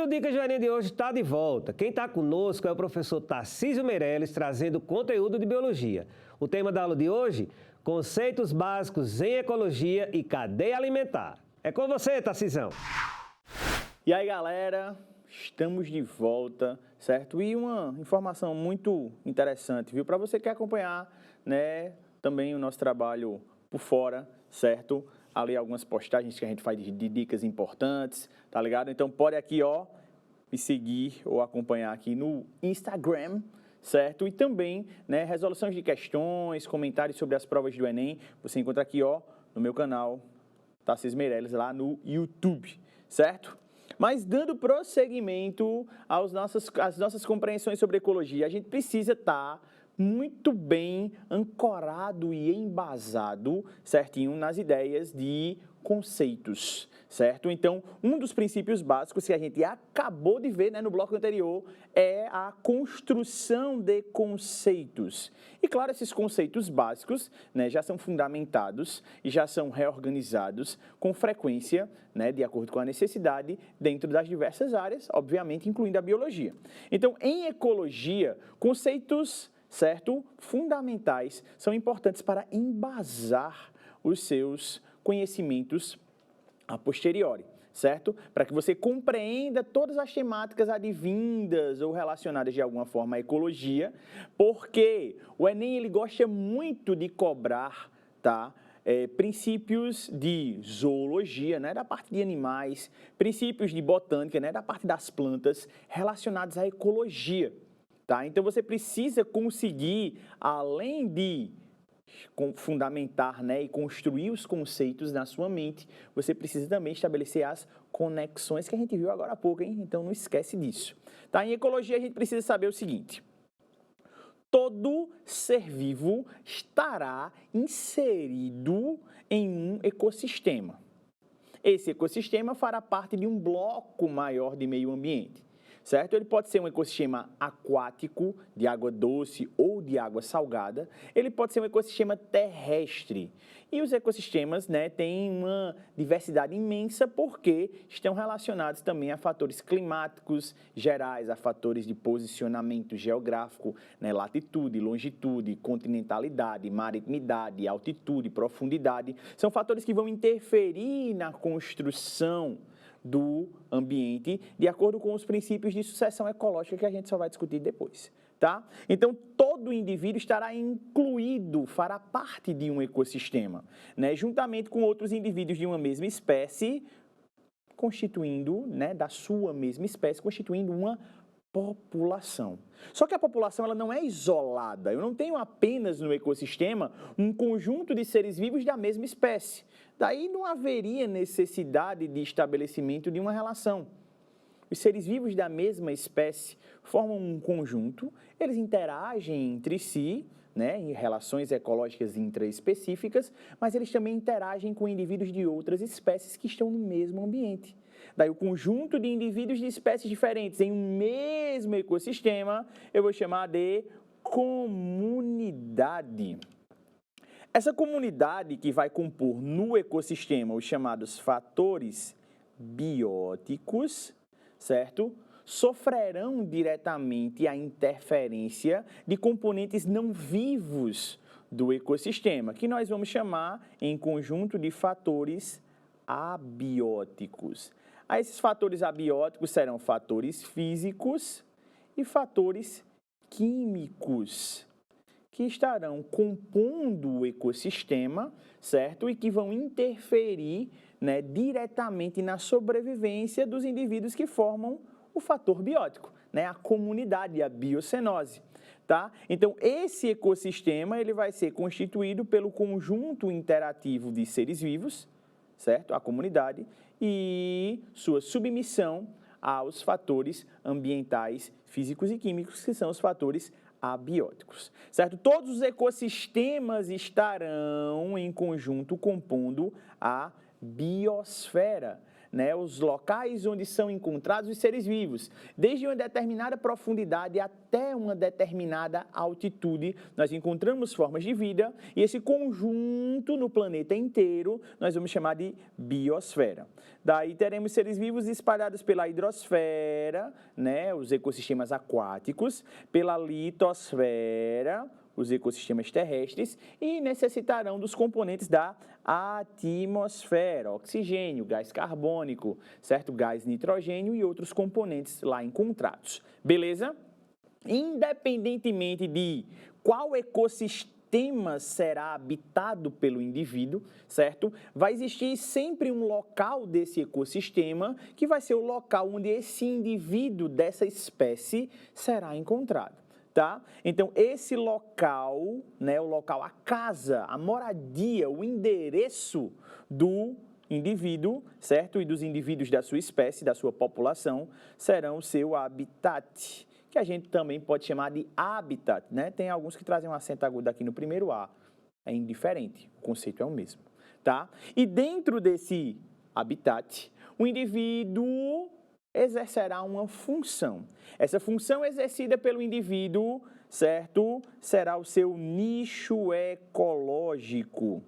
o Dicas do Enem de hoje está de volta. Quem está conosco é o professor Tarcísio Meirelles, trazendo conteúdo de biologia. O tema da aula de hoje, conceitos básicos em ecologia e cadeia alimentar. É com você, Tarcisão. E aí, galera, estamos de volta, certo? E uma informação muito interessante, viu? Para você que quer acompanhar, né, também o nosso trabalho por fora, certo? Ali algumas postagens que a gente faz de dicas importantes, tá ligado? Então pode aqui, ó, me seguir ou acompanhar aqui no Instagram, certo? E também, né, resoluções de questões, comentários sobre as provas do Enem, você encontra aqui, ó, no meu canal, Tarcísio Meirelles, lá no YouTube, certo? Mas dando prosseguimento às nossas compreensões sobre ecologia, a gente precisa estar muito bem ancorado e embasado, certinho, nas ideias de conceitos, certo? Então, um dos princípios básicos que a gente acabou de ver, né, no bloco anterior é a construção de conceitos. E claro, esses conceitos básicos, né, já são fundamentados e já são reorganizados com frequência, né, de acordo com a necessidade, dentro das diversas áreas, obviamente incluindo a biologia. Então, em ecologia, conceitos, certo, fundamentais são importantes para embasar os seus conhecimentos a posteriori, certo? Para que você compreenda todas as temáticas advindas ou relacionadas de alguma forma à ecologia, porque o Enem ele gosta muito de cobrar, tá? Princípios de zoologia, né, da parte de animais, princípios de botânica, né, da parte das plantas, relacionados à ecologia. Tá? Então, você precisa conseguir, além de fundamentar, né, e construir os conceitos na sua mente, você precisa também estabelecer as conexões que a gente viu agora há pouco, hein? Então, não esquece disso. Tá? Em ecologia, a gente precisa saber o seguinte: todo ser vivo estará inserido em um ecossistema. Esse ecossistema fará parte de um bloco maior de meio ambiente. Certo? Ele pode ser um ecossistema aquático, de água doce ou de água salgada. Ele pode ser um ecossistema terrestre. E os ecossistemas, né, têm uma diversidade imensa porque estão relacionados também a fatores climáticos gerais, a fatores de posicionamento geográfico, né, latitude, longitude, continentalidade, maritimidade, altitude, profundidade. São fatores que vão interferir na construção do ambiente, de acordo com os princípios de sucessão ecológica que a gente só vai discutir depois, tá? Então, todo indivíduo estará incluído, fará parte de um ecossistema, né? Juntamente com outros indivíduos de uma mesma espécie, constituindo, né, da sua mesma espécie, constituindo uma população. Só que a população ela não é isolada. Eu não tenho apenas no ecossistema um conjunto de seres vivos da mesma espécie. Daí não haveria necessidade de estabelecimento de uma relação. Os seres vivos da mesma espécie formam um conjunto, eles interagem entre si, né, em relações ecológicas intraespecíficas, mas eles também interagem com indivíduos de outras espécies que estão no mesmo ambiente. Daí o conjunto de indivíduos de espécies diferentes em um mesmo ecossistema, eu vou chamar de comunidade. Essa comunidade que vai compor no ecossistema os chamados fatores bióticos, certo? Sofrerão diretamente a interferência de componentes não vivos do ecossistema, que nós vamos chamar em conjunto de fatores abióticos. Esses fatores abióticos serão fatores físicos e fatores químicos, que estarão compondo o ecossistema, certo? E que vão interferir, né, diretamente na sobrevivência dos indivíduos que formam o fator biótico, né, a comunidade, a biocenose. Tá? Então, esse ecossistema ele vai ser constituído pelo conjunto interativo de seres vivos, certo? A comunidade, e sua submissão aos fatores ambientais, físicos e químicos, que são os fatores abióticos, certo? Todos os ecossistemas estarão em conjunto compondo a biosfera, né, os locais onde são encontrados os seres vivos. Desde uma determinada profundidade até uma determinada altitude, nós encontramos formas de vida e esse conjunto no planeta inteiro nós vamos chamar de biosfera. Daí teremos seres vivos espalhados pela hidrosfera, né, os ecossistemas aquáticos, pela litosfera, os ecossistemas terrestres, e necessitarão dos componentes da atmosfera, oxigênio, gás carbônico, certo? Gás nitrogênio e outros componentes lá encontrados. Beleza? Independentemente de qual ecossistema será habitado pelo indivíduo, certo? Vai existir sempre um local desse ecossistema que vai ser o local onde esse indivíduo dessa espécie será encontrado. Tá? Então, esse local, né, o local, a casa, a moradia, o endereço do indivíduo, certo? E dos indivíduos da sua espécie, da sua população, serão o seu habitat, que a gente também pode chamar de habitat, né? Tem alguns que trazem um acento agudo aqui no primeiro A, é indiferente, o conceito é o mesmo, tá? E dentro desse habitat, o indivíduo exercerá uma função. Essa função exercida pelo indivíduo, certo? Será o seu nicho ecológico.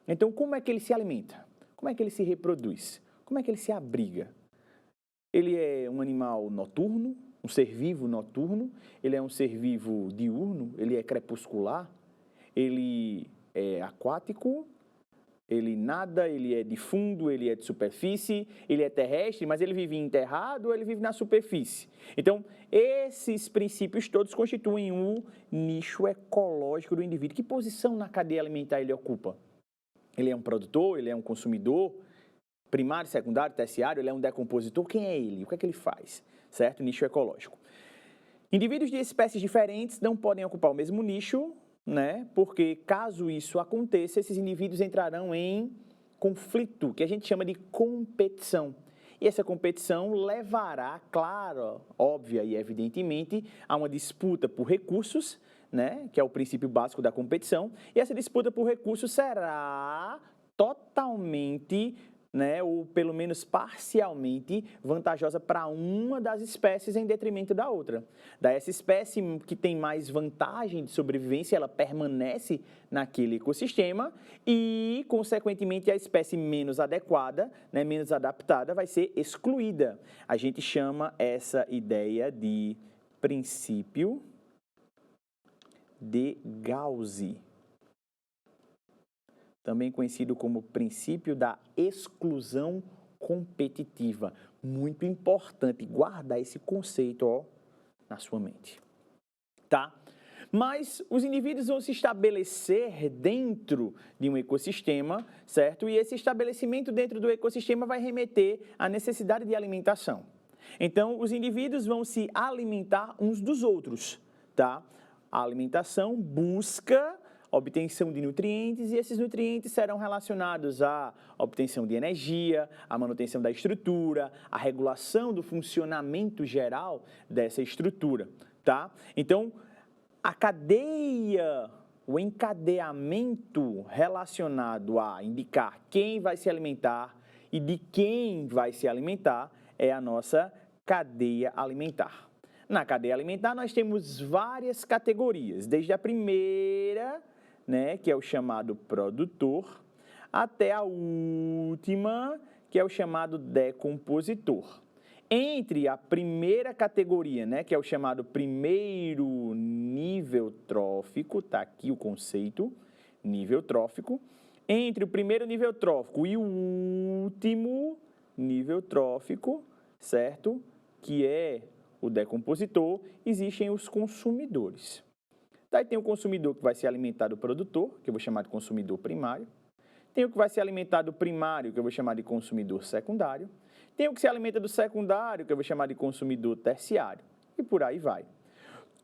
Então, como é que ele se alimenta? Como é que ele se reproduz? Como é que ele se abriga? Ele é um animal noturno, um ser vivo noturno, ele é um ser vivo diurno, ele é crepuscular, ele é aquático, ele nada, ele é de fundo, ele é de superfície, ele é terrestre, mas ele vive enterrado ou ele vive na superfície. Então, esses princípios todos constituem o nicho ecológico do indivíduo. Que posição na cadeia alimentar ele ocupa? Ele é um produtor, ele é um consumidor, primário, secundário, terciário, ele é um decompositor? Quem é ele? O que é que ele faz? Certo? Nicho ecológico. Indivíduos de espécies diferentes não podem ocupar o mesmo nicho, né? Porque caso isso aconteça, esses indivíduos entrarão em conflito, que a gente chama de competição. E essa competição levará, claro, óbvia e evidentemente, a uma disputa por recursos, né? Que é o princípio básico da competição. E essa disputa por recursos será totalmente, né, ou pelo menos parcialmente vantajosa para uma das espécies em detrimento da outra. Daí essa espécie que tem mais vantagem de sobrevivência, ela permanece naquele ecossistema e, consequentemente, a espécie menos adequada, né, menos adaptada, vai ser excluída. A gente chama essa ideia de princípio de Gauss, também conhecido como princípio da exclusão competitiva. Muito importante guardar esse conceito, ó, na sua mente, tá? Mas os indivíduos vão se estabelecer dentro de um ecossistema, certo? E esse estabelecimento dentro do ecossistema vai remeter à necessidade de alimentação. Então, os indivíduos vão se alimentar uns dos outros, tá? A alimentação busca obtenção de nutrientes, e esses nutrientes serão relacionados à obtenção de energia, à manutenção da estrutura, à regulação do funcionamento geral dessa estrutura, tá? Então, a cadeia, o encadeamento relacionado a indicar quem vai se alimentar e de quem vai se alimentar é a nossa cadeia alimentar. Na cadeia alimentar, nós temos várias categorias, desde a primeira, né, que é o chamado produtor, até a última, que é o chamado decompositor. Entre a primeira categoria, né, que é o chamado primeiro nível trófico, tá aqui o conceito, nível trófico, entre o primeiro nível trófico e o último nível trófico, certo? Que é o decompositor, existem os consumidores. Daí tem o consumidor que vai se alimentar do produtor, que eu vou chamar de consumidor primário. Tem o que vai se alimentar do primário, que eu vou chamar de consumidor secundário. Tem o que se alimenta do secundário, que eu vou chamar de consumidor terciário. E por aí vai.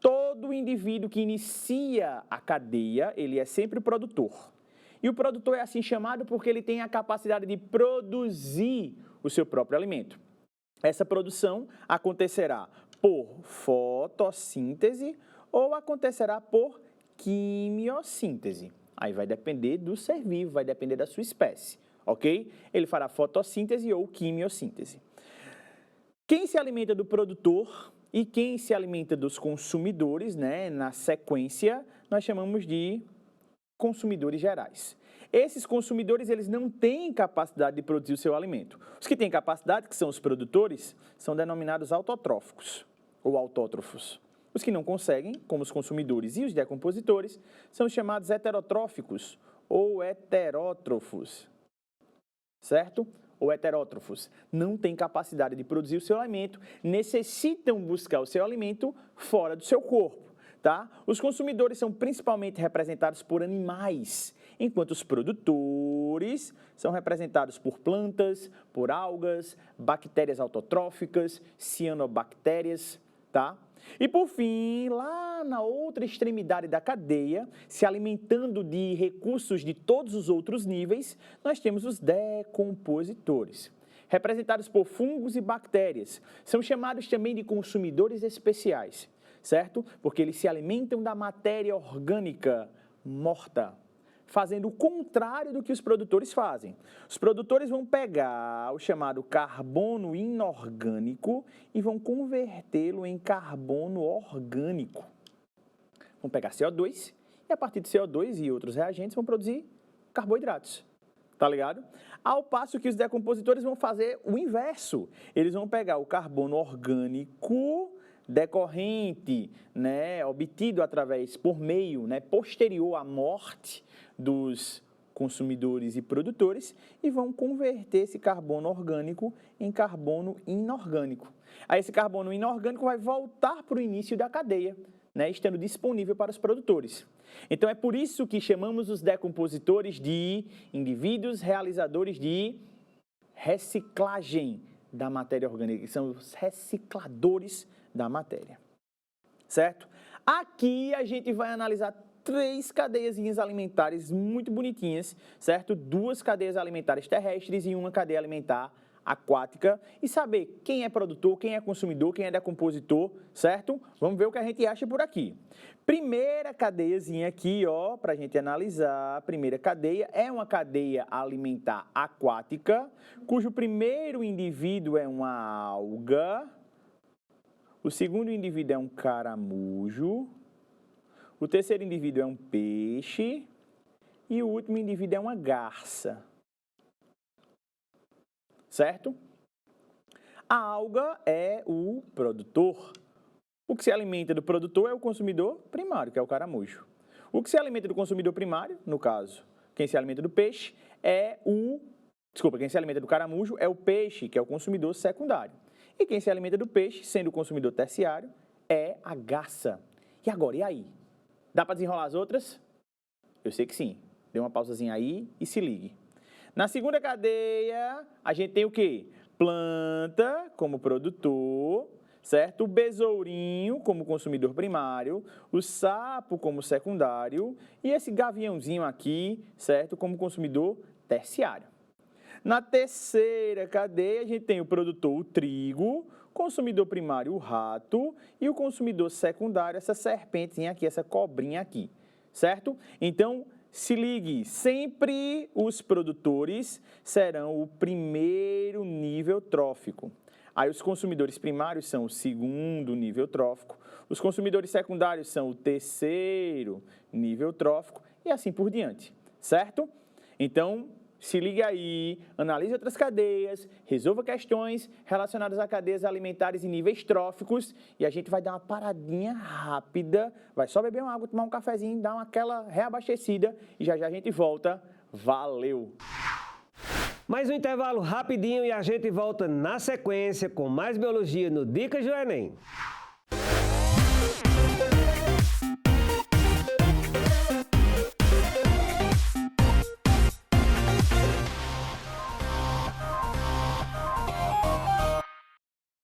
Todo indivíduo que inicia a cadeia, ele é sempre o produtor. E o produtor é assim chamado porque ele tem a capacidade de produzir o seu próprio alimento. Essa produção acontecerá por fotossíntese ou acontecerá por quimiossíntese. Aí vai depender do ser vivo, vai depender da sua espécie, ok? Ele fará fotossíntese ou quimiossíntese. Quem se alimenta do produtor e quem se alimenta dos consumidores, né, na sequência, nós chamamos de consumidores gerais. Esses consumidores, eles não têm capacidade de produzir o seu alimento. Os que têm capacidade, que são os produtores, são denominados autotróficos ou autótrofos. Os que não conseguem, como os consumidores e os decompositores, são chamados heterotróficos ou heterótrofos, certo? Ou heterótrofos. Não têm capacidade de produzir o seu alimento, necessitam buscar o seu alimento fora do seu corpo. Tá? Os consumidores são principalmente representados por animais, enquanto os produtores são representados por plantas, por algas, bactérias autotróficas, cianobactérias, tá? E por fim, lá na outra extremidade da cadeia, se alimentando de recursos de todos os outros níveis, nós temos os decompositores, representados por fungos e bactérias. São chamados também de consumidores especiais, certo? Porque eles se alimentam da matéria orgânica morta, fazendo o contrário do que os produtores fazem. Os produtores vão pegar o chamado carbono inorgânico e vão convertê-lo em carbono orgânico. Vão pegar CO2 e a partir de CO2 e outros reagentes vão produzir carboidratos. Tá ligado? Ao passo que os decompositores vão fazer o inverso. Eles vão pegar o carbono orgânico decorrente, né, obtido por meio, né, posterior à morte dos consumidores e produtores e vão converter esse carbono orgânico em carbono inorgânico. Aí esse carbono inorgânico vai voltar para o início da cadeia, né, estando disponível para os produtores. Então é por isso que chamamos os decompositores de indivíduos realizadores de reciclagem da matéria orgânica, que são os recicladores da matéria, certo? Aqui a gente vai analisar 3 cadeias alimentares muito bonitinhas, certo? 2 cadeias alimentares terrestres e 1 cadeia alimentar aquática e saber quem é produtor, quem é consumidor, quem é decompositor, certo? Vamos ver o que a gente acha por aqui. Primeira cadeiazinha aqui, ó, para a gente analisar. A primeira cadeia é uma cadeia alimentar aquática, cujo primeiro indivíduo é uma alga, o segundo indivíduo é um caramujo, o terceiro indivíduo é um peixe e o último indivíduo é uma garça. Certo? A alga é o produtor. O que se alimenta do produtor é o consumidor primário, que é o caramujo. O que se alimenta do consumidor primário, no caso, quem se alimenta do peixe é quem se alimenta do caramujo é o peixe, que é o consumidor secundário. E quem se alimenta do peixe, sendo o consumidor terciário, é a garça. E agora, e aí? Dá para desenrolar as outras? Eu sei que sim. Dê uma pausazinha aí e se ligue. Na segunda cadeia, a gente tem o quê? Planta como produtor, certo? O besourinho como consumidor primário, o sapo como secundário e esse gaviãozinho aqui, certo? Como consumidor terciário. Na terceira cadeia, a gente tem o produtor, o trigo, consumidor primário, o rato e o consumidor secundário, essa serpentezinha aqui, essa cobrinha aqui, certo? Então, se ligue, sempre os produtores serão o primeiro nível trófico. Aí os consumidores primários são o segundo nível trófico, os consumidores secundários são o terceiro nível trófico e assim por diante, certo? Então, se ligue aí, analise outras cadeias, resolva questões relacionadas a cadeias alimentares e níveis tróficos e a gente vai dar uma paradinha rápida, vai só beber uma água, tomar um cafezinho, dar aquela reabastecida e já já a gente volta. Valeu! Mais um intervalo rapidinho e a gente volta na sequência com mais biologia no Dicas do Enem.